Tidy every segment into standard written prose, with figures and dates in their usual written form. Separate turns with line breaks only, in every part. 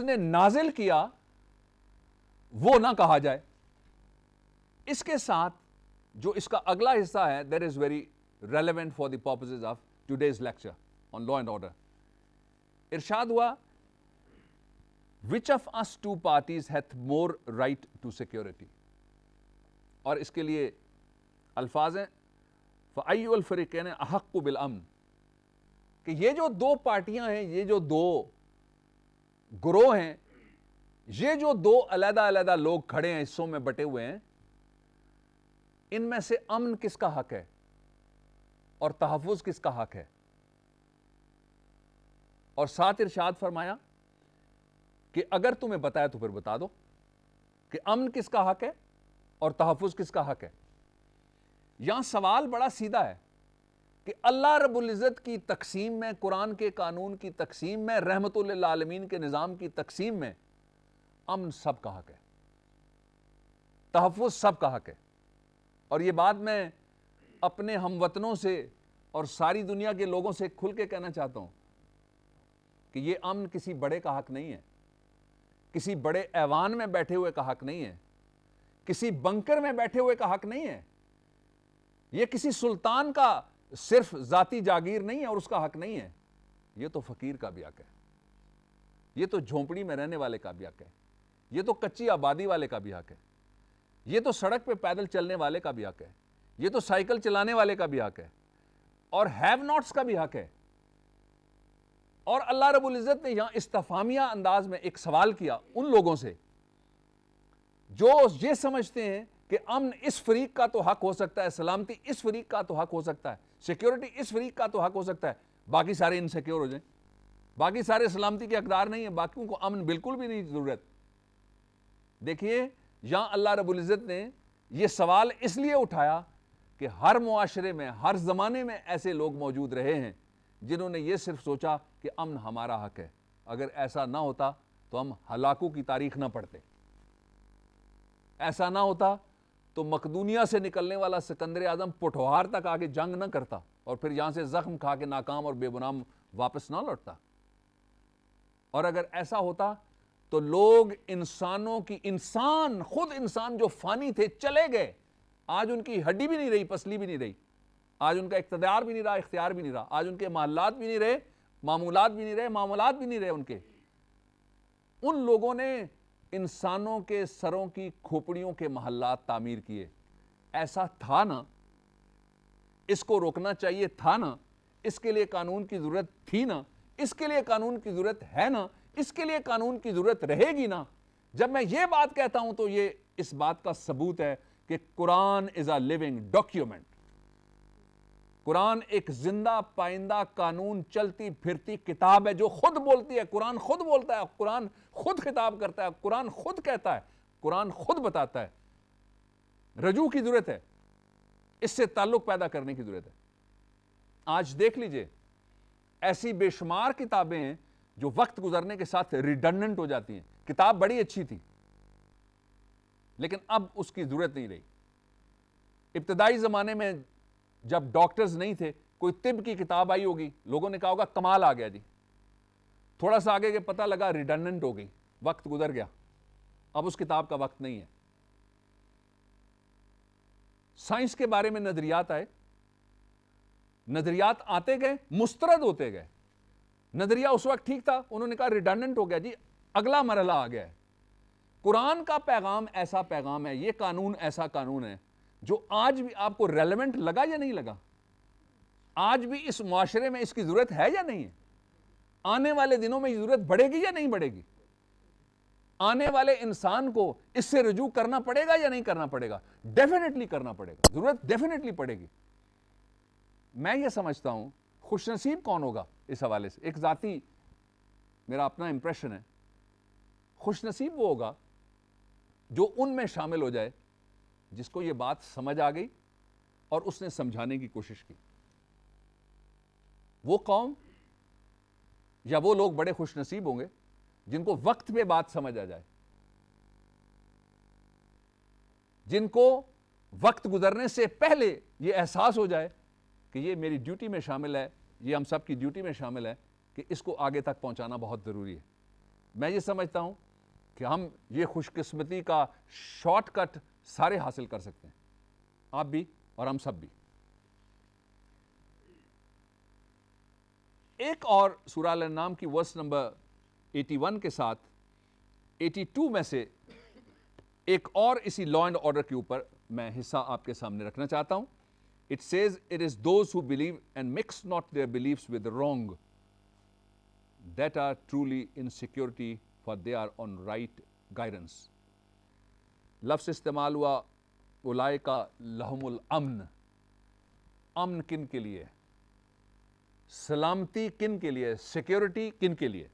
اس نے نازل کیا وہ نہ کہا جائے۔ اس کے ساتھ جو اس کا اگلا حصہ ہے that is very relevant for the purposes of today's lecture on law and order. ارشاد ہوا which of us two parties hath more right to security، اور اس کے لیے الفاظ ہیں فَأَيُّ الْفَرِيقَيْنِ أَحَقُّ بِالْأَمْنِ، کہ یہ جو دو پارٹیاں ہیں، یہ جو دو گروہ ہیں، یہ جو دو علیحدہ علیحدہ لوگ کھڑے ہیں، حصوں میں بٹے ہوئے ہیں، ان میں سے امن کس کا حق ہے اور تحفظ کس کا حق ہے؟ اور ساتھ ارشاد فرمایا کہ اگر تمہیں بتایا تو پھر بتا دو کہ امن کس کا حق ہے اور تحفظ کس کا حق ہے۔ یہاں سوال بڑا سیدھا ہے کہ اللہ رب العزت کی تقسیم میں، قرآن کے قانون کی تقسیم میں، رحمت للعالمین کے نظام کی تقسیم میں امن سب کا حق ہے، تحفظ سب کا حق ہے۔ اور یہ بات میں اپنے ہم وطنوں سے اور ساری دنیا کے لوگوں سے کھل کے کہنا چاہتا ہوں کہ یہ امن کسی بڑے کا حق نہیں ہے، کسی بڑے ایوان میں بیٹھے ہوئے کا حق نہیں ہے، کسی بنکر میں بیٹھے ہوئے کا حق نہیں ہے، یہ کسی سلطان کا صرف ذاتی جاگیر نہیں ہے اور اس کا حق نہیں ہے، یہ تو فقیر کا بھی حق ہے، یہ تو جھونپڑی میں رہنے والے کا بھی حق ہے، یہ تو کچی آبادی والے کا بھی حق ہے، یہ تو سڑک پہ پیدل چلنے والے کا بھی حق ہے، یہ تو سائیکل چلانے والے کا بھی حق ہے، اور ہیو ناٹس کا بھی حق ہے۔ اور اللہ رب العزت نے یہاں استفہامیہ انداز میں ایک سوال کیا ان لوگوں سے جو یہ سمجھتے ہیں کہ امن اس فریق کا تو حق ہو سکتا ہے، سلامتی اس فریق کا تو حق ہو سکتا ہے، سیکیورٹی اس فریق کا تو حق ہو سکتا ہے، باقی سارے انسیکیور ہو جائیں، باقی سارے سلامتی کے حقدار نہیں ہیں، باقیوں کو امن بالکل بھی نہیں ضرورت۔ دیکھیے یہاں اللہ رب العزت نے یہ سوال اس لیے اٹھایا کہ ہر معاشرے میں، ہر زمانے میں ایسے لوگ موجود رہے ہیں جنہوں نے یہ صرف سوچا کہ امن ہمارا حق ہے۔ اگر ایسا نہ ہوتا تو ہم ہلاکوں کی تاریخ نہ پڑھتے، ایسا نہ ہوتا تو مقدونیہ سے نکلنے والا سکندر اعظم پٹھوہار تک آگے جنگ نہ کرتا اور پھر یہاں سے زخم کھا کے ناکام اور بے بنام واپس نہ لوٹتا۔ اور اگر ایسا ہوتا تو لوگ خود انسان جو فانی تھے چلے گئے، آج ان کی ہڈی بھی نہیں رہی، پسلی بھی نہیں رہی، آج ان کا اقتدار بھی نہیں رہا، اختیار بھی نہیں رہا، آج ان کے محلات بھی نہیں رہے، معمولات بھی نہیں رہے، معاملات بھی نہیں رہے ان کے۔ ان لوگوں نے انسانوں کے سروں کی کھوپڑیوں کے محلات تعمیر کیے۔ ایسا تھا نا، اس کو روکنا چاہیے تھا نا، اس کے لیے قانون کی ضرورت تھی نا، اس کے لیے قانون کی ضرورت ہے نا، اس کے لیے قانون کی ضرورت رہے گی نا۔ جب میں یہ بات کہتا ہوں تو یہ اس بات کا ثبوت ہے کہ قرآن از اے لیونگ ڈاکیومنٹ۔ قرآن ایک زندہ پائندہ قانون، چلتی پھرتی کتاب ہے جو خود بولتی ہے، قرآن خود بولتا ہے، قرآن خود خطاب کرتا ہے، قرآن خود کہتا ہے، قرآن خود بتاتا ہے۔ رجوع کی ضرورت ہے، اس سے تعلق پیدا کرنے کی ضرورت ہے۔ آج دیکھ لیجئے ایسی بے شمار کتابیں ہیں جو وقت گزرنے کے ساتھ ریڈنڈنٹ ہو جاتی ہیں۔ کتاب بڑی اچھی تھی لیکن اب اس کی ضرورت نہیں رہی۔ ابتدائی زمانے میں جب ڈاکٹرز نہیں تھے، کوئی طب کی کتاب آئی ہوگی، لوگوں نے کہا ہوگا کمال آ گیا جی، تھوڑا سا آگے کے پتہ لگا ریڈنڈنٹ ہو گئی، وقت گزر گیا، اب اس کتاب کا وقت نہیں ہے۔ سائنس کے بارے میں نظریات آئے، نظریات آتے گئے، مسترد ہوتے گئے۔ نظریہ اس وقت ٹھیک تھا، انہوں نے کہا ریڈنڈنٹ ہو گیا جی، اگلا مرحلہ آ گیا ہے۔ قرآن کا پیغام ایسا پیغام ہے، یہ قانون ایسا قانون ہے جو آج بھی آپ کو ریلیونٹ لگا یا نہیں لگا، آج بھی اس معاشرے میں اس کی ضرورت ہے یا نہیں ہے، آنے والے دنوں میں یہ ضرورت بڑھے گی یا نہیں بڑھے گی، آنے والے انسان کو اس سے رجوع کرنا پڑے گا یا نہیں کرنا پڑے گا؟ ڈیفینیٹلی کرنا پڑے گا، ضرورت ڈیفینیٹلی پڑے گی۔ میں یہ سمجھتا ہوں خوش نصیب کون ہوگا اس حوالے سے، ایک ذاتی میرا اپنا امپریشن ہے، خوش نصیب وہ ہوگا جو ان میں شامل ہو جائے جس کو یہ بات سمجھ آ گئی اور اس نے سمجھانے کی کوشش کی۔ وہ قوم یا وہ لوگ بڑے خوش نصیب ہوں گے جن کو وقت پہ بات سمجھ آ جائے، جن کو وقت گزرنے سے پہلے یہ احساس ہو جائے کہ یہ میری ڈیوٹی میں شامل ہے، یہ ہم سب کی ڈیوٹی میں شامل ہے کہ اس کو آگے تک پہنچانا بہت ضروری ہے۔ میں یہ سمجھتا ہوں کہ ہم یہ خوش قسمتی کا شارٹ کٹ سارے حاصل کر سکتے ہیں، آپ بھی اور ہم سب بھی۔ ایک اور سورہ الانعام کی ورس نمبر 81 کے ساتھ 82 میں سے ایک اور اسی لا اینڈ آرڈر کے اوپر میں حصہ آپ کے سامنے رکھنا چاہتا ہوں۔ It says, it is those who believe and mix not their beliefs with wrong that are truly in security, for they are on right guidance. لفظ استعمال ہوا اولئک لہم الامن۔ امن کن کے لیے؟ سلامتی کن کے لیے؟ سیکیورٹی کن کے لیے؟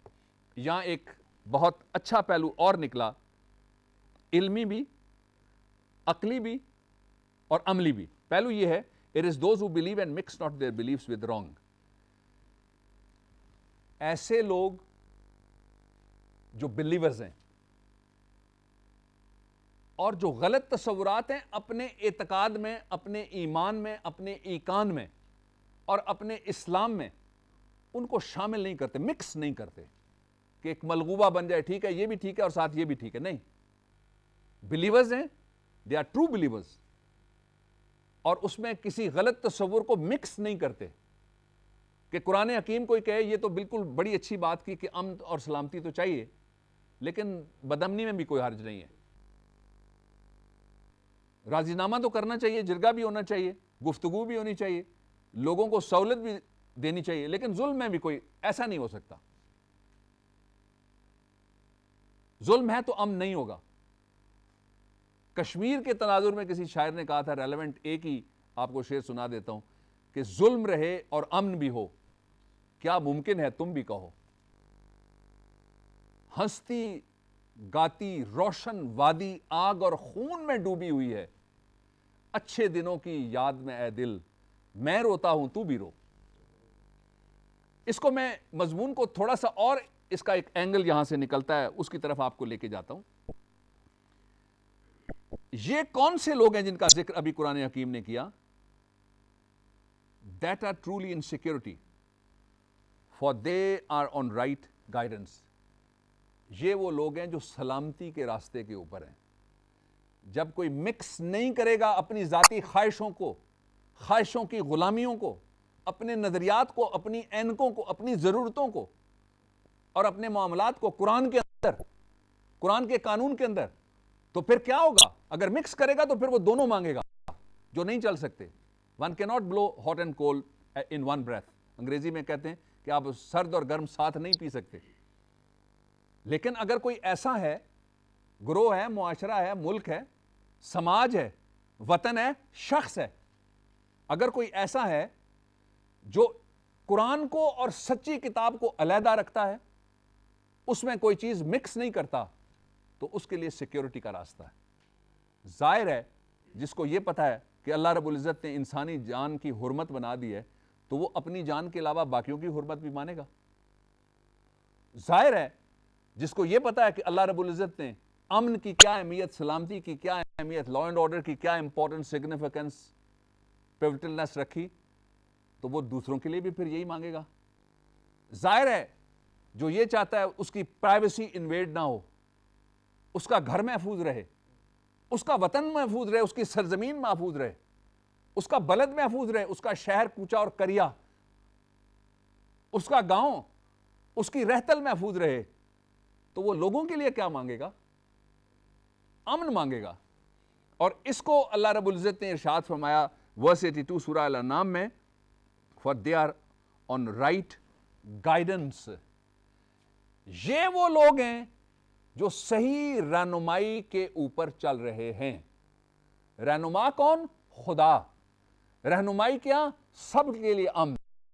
یہاں ایک بہت اچھا پہلو اور نکلا، علمی بھی، عقلی بھی اور عملی بھی۔ پہلو یہ ہے it is those who believe and mix not their beliefs with wrong. ایسے لوگ جو بلیورز ہیں اور جو غلط تصورات ہیں اپنے اعتقاد میں، اپنے ایمان میں، اپنے ایقان میں اور اپنے اسلام میں، ان کو شامل نہیں کرتے، مکس نہیں کرتے کہ ایک ملغوبہ بن جائے، ٹھیک ہے یہ بھی ٹھیک ہے اور ساتھ یہ بھی ٹھیک ہے، نہیں۔ بلیورز ہیں، they are true believers، اور اس میں کسی غلط تصور کو مکس نہیں کرتے کہ قرآن حکیم کوئی کہے یہ تو بالکل بڑی اچھی بات کی کہ امن اور سلامتی تو چاہیے، لیکن بدامنی میں بھی کوئی حرج نہیں ہے، راضی نامہ تو کرنا چاہیے، جرگہ بھی ہونا چاہیے، گفتگو بھی ہونی چاہیے، لوگوں کو سہولت بھی دینی چاہیے، لیکن ظلم میں بھی کوئی ایسا نہیں ہو سکتا۔ ظلم ہے تو امن نہیں ہوگا۔ کشمیر کے تناظر میں کسی شاعر نے کہا تھا، ریلیونٹ ایک ہی آپ کو شعر سنا دیتا ہوں، کہ ظلم رہے اور امن بھی ہو، کیا ممکن ہے تم بھی کہو۔ ہنستی گاتی روشن وادی آگ اور خون میں ڈوبی ہوئی ہے، اچھے دنوں کی یاد میں اے دل، میں روتا ہوں تو بھی رو۔ اس کو میں مضمون کو تھوڑا سا اور اس کا ایک اینگل یہاں سے نکلتا ہے، اس کی طرف آپ کو لے کے جاتا ہوں۔ یہ کون سے لوگ ہیں جن کا ذکر ابھی قرآن حکیم نے کیا؟ That are truly in security, for they are on right guidance. یہ وہ لوگ ہیں جو سلامتی کے راستے کے اوپر ہیں۔ جب کوئی مکس نہیں کرے گا اپنی ذاتی خواہشوں کو، خواہشوں کی غلامیوں کو، اپنے نظریات کو، اپنی اینکوں کو، اپنی ضرورتوں کو اور اپنے معاملات کو قرآن کے اندر، قرآن کے قانون کے اندر، تو پھر کیا ہوگا؟ اگر مکس کرے گا تو پھر وہ دونوں مانگے گا جو نہیں چل سکتے۔ One cannot blow hot and cold in one breath. انگریزی میں کہتے ہیں کہ آپ سرد اور گرم ساتھ نہیں پی سکتے۔ لیکن اگر کوئی ایسا ہے، گروہ ہے، معاشرہ ہے، ملک ہے، سماج ہے، وطن ہے، شخص ہے، اگر کوئی ایسا ہے جو قرآن کو اور سچی کتاب کو علیحدہ رکھتا ہے، اس میں کوئی چیز مکس نہیں کرتا، تو اس کے لیے سیکیورٹی کا راستہ ہے۔ ظاہر ہے جس کو یہ پتا ہے کہ اللہ رب العزت نے انسانی جان کی حرمت بنا دی ہے، تو وہ اپنی جان کے علاوہ باقیوں کی حرمت بھی مانے گا۔ ظاہر ہے جس کو یہ پتا ہے کہ اللہ رب العزت نے امن کی کیا اہمیت، سلامتی کی کیا اہمیت، لا اینڈ آرڈر کی کیا امپورٹنس، سگنیفیکنس، پیوٹلنس رکھی، تو وہ دوسروں کے لیے بھی پھر یہی مانگے گا۔ ظاہر ہے جو یہ چاہتا ہے اس کی پرائیویسی انویڈ نہ ہو، اس کا گھر محفوظ رہے، اس کا وطن محفوظ رہے، اس کی سرزمین محفوظ رہے، اس کا بلد محفوظ رہے، اس کا شہر کوچہ اور کریا، اس کا گاؤں، اس کی رہتل محفوظ رہے، تو وہ لوگوں کے لیے کیا مانگے گا؟ امن مانگے گا۔ اور اس کو اللہ رب العزت نے ارشاد فرمایا ورس 82 سورہ الانعام میں، for they are on right guidance. یہ وہ لوگ ہیں جو صحیح رہنمائی کے اوپر چل رہے ہیں۔ رہنما کون؟ خدا۔ رہنمائی کیا؟ سب کے لیے امن۔